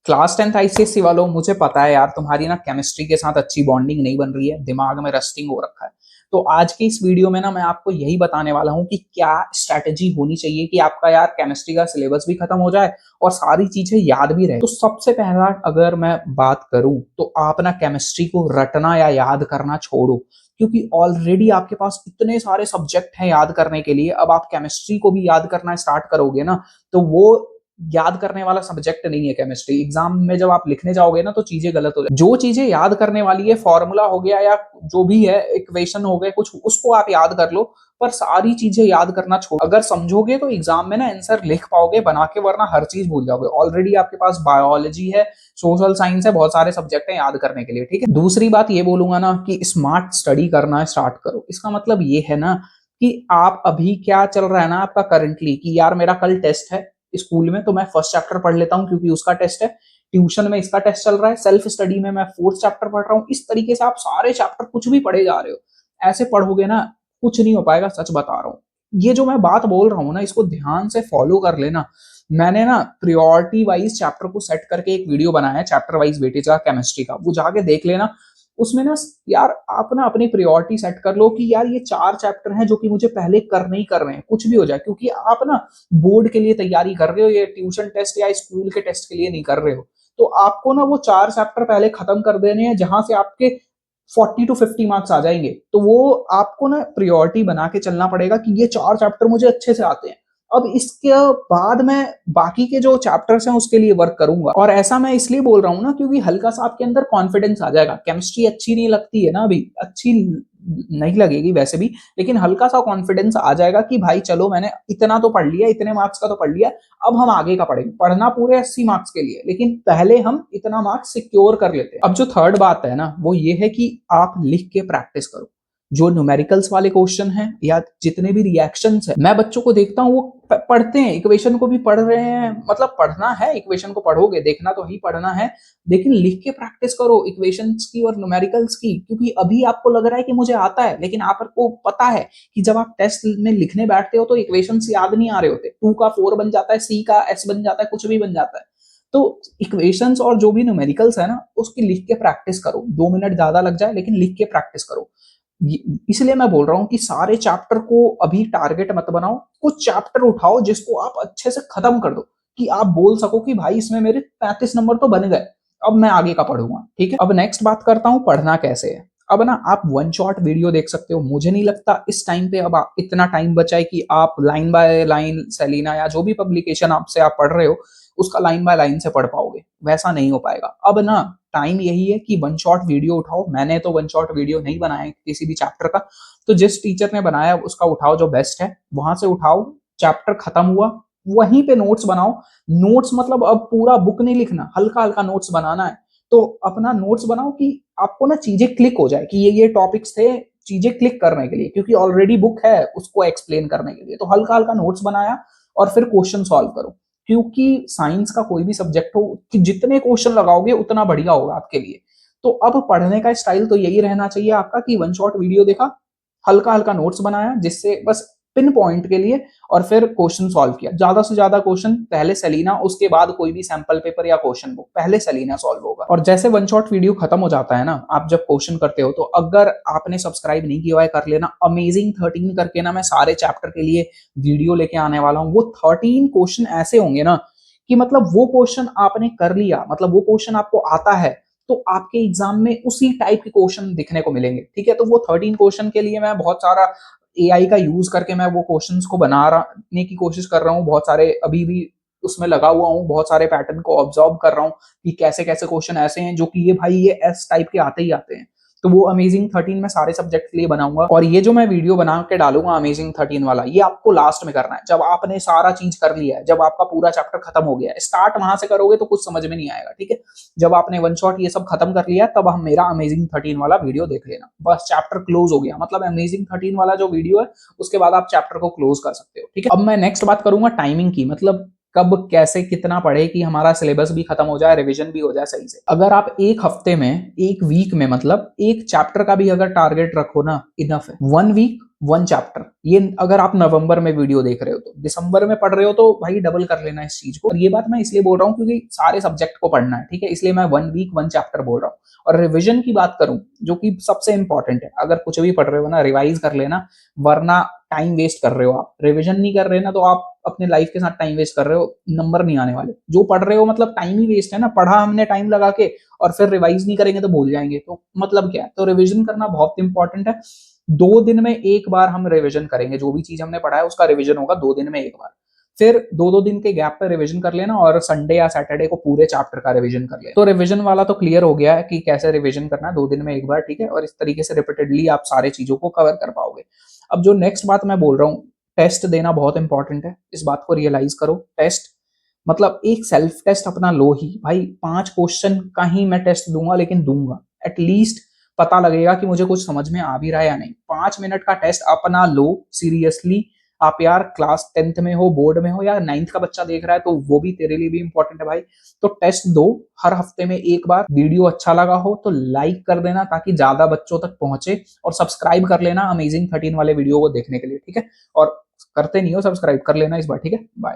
Class 10th ICSC वालों, मुझे पता है यार तुम्हारी ना केमिस्ट्री के साथ अच्छी बॉन्डिंग नहीं बन रही है, दिमाग में रस्टिंग हो रखा है। तो आज की इस वीडियो में ना मैं आपको यही बताने वाला हूँ कि क्या स्ट्रैटेजी होनी चाहिए कि आपका यार केमिस्ट्री का सिलेबस भी खत्म हो जाए और सारी चीजें याद भी रहे। तो सबसे पहला अगर मैं बात करूं तो आप ना केमिस्ट्री को रटना या याद करना छोड़ो, क्योंकि ऑलरेडी आपके पास इतने सारे सब्जेक्ट हैं याद करने के लिए। अब आप केमिस्ट्री को भी याद करना स्टार्ट करोगे ना, तो वो याद करने वाला सब्जेक्ट नहीं है केमिस्ट्री। एग्जाम में जब आप लिखने जाओगे ना तो चीजें गलत हो जाए। जो चीजें याद करने वाली है, फॉर्मूला हो गया या जो भी है, इक्वेशन हो गए कुछ, उसको आप याद कर लो, पर सारी चीजें याद करना छोड़ो। अगर समझोगे तो एग्जाम में ना आंसर लिख पाओगे बना के, वरना हर चीज भूल जाओगे। ऑलरेडी आपके पास बायोलॉजी है, सोशल साइंस है, बहुत सारे सब्जेक्ट हैं याद करने के लिए, ठीक है। दूसरी बात ये बोलूंगा ना कि स्मार्ट स्टडी करना स्टार्ट करो। इसका मतलब ये है ना कि आप अभी क्या चल रहा है ना आपका करंटली, कि यार मेरा कल टेस्ट है स्कूल में तो मैं फर्स्ट चैप्टर पढ़ लेता हूँ क्योंकि उसका टेस्ट है, ट्यूशन में इसका टेस्ट चल रहा है, सेल्फ स्टडी में मैं फोर्थ चैप्टर पढ़ रहा हूँ। इस तरीके से आप सारे चैप्टर कुछ भी पढ़े जा रहे हो। ऐसे पढ़ोगे ना कुछ नहीं हो पाएगा, सच बता रहा हूँ। ये जो मैं बात बोल रहा हूँ ना, इसको ध्यान से फॉलो कर लेना। मैंने ना प्रियोरिटी वाइज चैप्टर को सेट करके एक वीडियो बनाया है, चैप्टर वाइज वेटेज का केमिस्ट्री का, वो जाके देख लेना। उसमें ना यार आप ना अपनी प्रायोरिटी सेट कर लो कि यार ये 4 चैप्टर हैं जो कि मुझे पहले करने ही करने हैं, कुछ भी हो जाए। क्योंकि आप ना बोर्ड के लिए तैयारी कर रहे हो, ये ट्यूशन टेस्ट या स्कूल के टेस्ट के लिए नहीं कर रहे हो। तो आपको ना वो 4 चैप्टर पहले खत्म कर देने हैं, जहां से आपके 40 to 50 मार्क्स आ जाएंगे। तो वो आपको ना प्रायोरिटी बना के चलना पड़ेगा कि ये 4 चैप्टर मुझे अच्छे से आते हैं। अब इसके बाद मैं बाकी के जो चैप्टर्स हैं उसके लिए वर्क करूंगा। और ऐसा मैं इसलिए बोल रहा हूं ना क्योंकि हल्का सा आपके अंदर कॉन्फिडेंस आ जाएगा। केमिस्ट्री अच्छी नहीं लगती है ना, अभी अच्छी नहीं लगेगी वैसे भी, लेकिन हल्का सा कॉन्फिडेंस आ जाएगा कि भाई चलो मैंने इतना तो पढ़ लिया, इतने मार्क्स का तो पढ़ लिया, अब हम आगे का पढ़ेंगे। पढ़ना पूरे 80 मार्क्स के लिए, लेकिन पहले हम इतना मार्क्स सिक्योर कर लेते हैं। अब जो थर्ड बात है ना वो ये है कि आप लिख के प्रैक्टिस करो। जो न्यूमेरिकल्स वाले क्वेश्चन हैं या जितने भी रिएक्शंस है, मैं बच्चों को देखता हूँ वो पढ़ते हैं, इक्वेशन को भी पढ़ रहे हैं। मतलब पढ़ना है, इक्वेशन को पढ़ोगे, देखना तो ही पढ़ना है, लेकिन लिख के प्रैक्टिस करो इक्वेशंस की और न्यूमेरिकल्स की। क्योंकि अभी आपको लग रहा है कि मुझे आता है, लेकिन आपको पता है कि जब आप टेस्ट में लिखने बैठते हो तो इक्वेशंस याद नहीं आ रहे होते। 2 का 4 बन जाता है, सी का एस बन जाता है, कुछ भी बन जाता है। तो इक्वेशंस और जो भी न्यूमेरिकल्स है ना उसकी लिख के प्रैक्टिस करो। 2 मिनट ज्यादा लग जाए लेकिन लिख के प्रैक्टिस करो। इसलिए मैं बोल रहा हूं कि सारे चैप्टर को अभी टारगेट मत बनाओ। कुछ चैप्टर उठाओ जिसको आप अच्छे से खत्म कर दो, कि आप बोल सको कि भाई इसमें मेरे 35 नंबर तो बन गए, अब मैं आगे का पढ़ूंगा, ठीक है। अब नेक्स्ट बात करता हूं पढ़ना कैसे है। अब ना आप वन शॉट वीडियो देख सकते हो। मुझे नहीं लगता इस टाइम पे अब इतना टाइम बचा है कि आप लाइन बाय लाइन सेलिना या जो भी पब्लिकेशन आपसे आप पढ़ रहे हो उसका लाइन बाय लाइन से पढ़ पाओगे। वैसा नहीं हो पाएगा। अब ना टाइम यही है कि वन शॉट वीडियो उठाओ। मैंने तो वन शॉट वीडियो नहीं बनाया किसी भी चैप्टर का, तो जिस टीचर ने बनाया उसका उठाओ जो बेस्ट है, वहां से उठाओ। चैप्टर खत्म हुआ, वहीं पे नोट्स बनाओ। नोट्स मतलब अब पूरा बुक नहीं लिखना, हल्का हल्का नोट्स बनाना है। तो अपना नोट्स बनाओ कि आपको ना चीजें क्लिक हो जाए कि ये टॉपिक्स थे, चीजें क्लिक करने के लिए, क्योंकि ऑलरेडी बुक है उसको एक्सप्लेन करने के लिए। तो हल्का हल्का नोट्स बनाया और फिर क्वेश्चन सॉल्व करो। क्योंकि साइंस का कोई भी सब्जेक्ट हो कि जितने क्वेश्चन लगाओगे उतना बढ़िया होगा आपके लिए। तो अब पढ़ने का स्टाइल तो यही रहना चाहिए आपका कि वन शॉट वीडियो देखा, हल्का हल्का नोट्स बनाया जिससे बस पिन पॉइंट के लिए, और फिर क्वेश्चन सॉल्व किया। ज्यादा से ज्यादा क्वेश्चन पहले सेलिना, उसके बाद कोई भी सैंपल पेपर या क्वेश्चन बुक, पहले सेलिना सॉल्व होगा। और जैसे वन शॉट वीडियो खत्म हो जाता है ना, आप जब क्वेश्चन करते हो, तो अगर आपने सब्सक्राइब नहीं किया है कर लेना। अमेजिंग 13 करके ना मैं सारे चैप्टर के लिए वीडियो लेके आने वाला हूँ। वो 13 क्वेश्चन ऐसे होंगे ना कि मतलब वो क्वेश्चन आपने कर लिया, मतलब वो क्वेश्चन आपको आता है, तो आपके एग्जाम में उसी टाइप के क्वेश्चन दिखने को मिलेंगे, ठीक है। तो वो 13 क्वेश्चन के लिए मैं बहुत सारा एआई का यूज करके मैं वो क्वेश्चंस को बनाने की कोशिश कर रहा हूँ। बहुत सारे अभी भी उसमें लगा हुआ हूँ, बहुत सारे पैटर्न को ऑब्जर्व कर रहा हूँ कि कैसे कैसे क्वेश्चन ऐसे हैं जो कि ये भाई ये एस टाइप के आते ही आते हैं। तो वो अमेजिंग 13 में सारे सब्जेक्ट के लिए बनाऊंगा। और ये जो मैं वीडियो बना के डालूंगा अमेजिंग 13 वाला, ये आपको लास्ट में करना है, जब आपने सारा चीज कर लिया है, जब आपका पूरा चैप्टर खत्म हो गया है। स्टार्ट वहां से करोगे तो कुछ समझ में नहीं आएगा, ठीक है। जब आपने वन शॉट ये सब खत्म कर लिया तब हम मेरा अमेजिंग 13 वाला वीडियो देख लेना। बस चैप्टर क्लोज हो गया, मतलब अमेजिंग 13 वाला जो वीडियो है उसके बाद आप चैप्टर को क्लोज कर सकते हो, ठीक है। अब मैं नेक्स्ट बात करूंगा टाइमिंग की। मतलब कब कैसे कितना पढ़े कि हमारा सिलेबस भी खत्म हो जाए, रिवीजन भी हो जाए सही से। अगर आप एक हफ्ते में, एक वीक में मतलब एक चैप्टर का भी अगर टारगेट रखो ना, इनफ है। 1 वीक 1 चैप्टर। ये अगर आप नवंबर में वीडियो देख रहे हो तो दिसंबर में पढ़ रहे हो तो भाई डबल कर लेना इस चीज को। और ये बात मैं इसलिए बोल रहा हूँ क्योंकि सारे सब्जेक्ट को पढ़ना है, ठीक है, इसलिए मैं 1 वीक 1 चैप्टर बोल रहा हूँ। और रिविजन की बात करूं, जो कि सबसे इंपॉर्टेंट है, अगर कुछ भी पढ़ रहे हो ना, रिवाइज कर लेना, वरना टाइम वेस्ट कर रहे हो आप। रिवीजन नहीं कर रहे ना तो आप अपने लाइफ के साथ टाइम वेस्ट कर रहे हो, नंबर नहीं आने वाले। जो पढ़ रहे हो मतलब टाइम ही वेस्ट है ना, पढ़ा हमने टाइम लगा के और फिर रिवाइज नहीं करेंगे तो भूल जाएंगे, तो मतलब क्या है। तो रिवीजन करना बहुत इंपॉर्टेंट है। 2 दिन में 1 बार हम रिवीजन करेंगे, जो भी चीज हमने पढ़ा है उसका रिवीजन होगा 2 दिन में 1 बार। फिर 2-2 दिन के गैप पे रिवीजन कर लेना और संडे या सैटरडे को पूरे चैप्टर का रिवीजन कर लेना। तो रिवीजन वाला तो क्लियर हो गया है कि कैसे रिवीजन करना है, 2 दिन में 1 बार, ठीक है। और इस तरीके से रिपीटेडली आप सारे चीजों को कवर कर पाओगे। अब जो नेक्स्ट बात मैं बोल रहा हूँ, टेस्ट देना बहुत इंपॉर्टेंट है। इस बात को रियलाइज करो। टेस्ट मतलब एक सेल्फ टेस्ट अपना लो ही भाई। 5 क्वेश्चन का ही मैं टेस्ट दूंगा, लेकिन दूंगा। एटलीस्ट पता लगेगा कि मुझे कुछ समझ में आ भी रहा है या नहीं। 5 मिनट का टेस्ट अपना लो सीरियसली। आप यार क्लास 10th में हो, बोर्ड में हो, या 9th का बच्चा देख रहा है तो वो भी तेरे लिए भी इंपॉर्टेंट है भाई। तो टेस्ट दो हर हफ्ते में 1 बार। वीडियो अच्छा लगा हो तो लाइक कर देना ताकि ज्यादा बच्चों तक पहुंचे, और सब्सक्राइब कर लेना अमेजिंग 13 वाले वीडियो को देखने के लिए, ठीक है। और करते नहीं हो सब्सक्राइब कर लेना इस बार, ठीक है। बाय।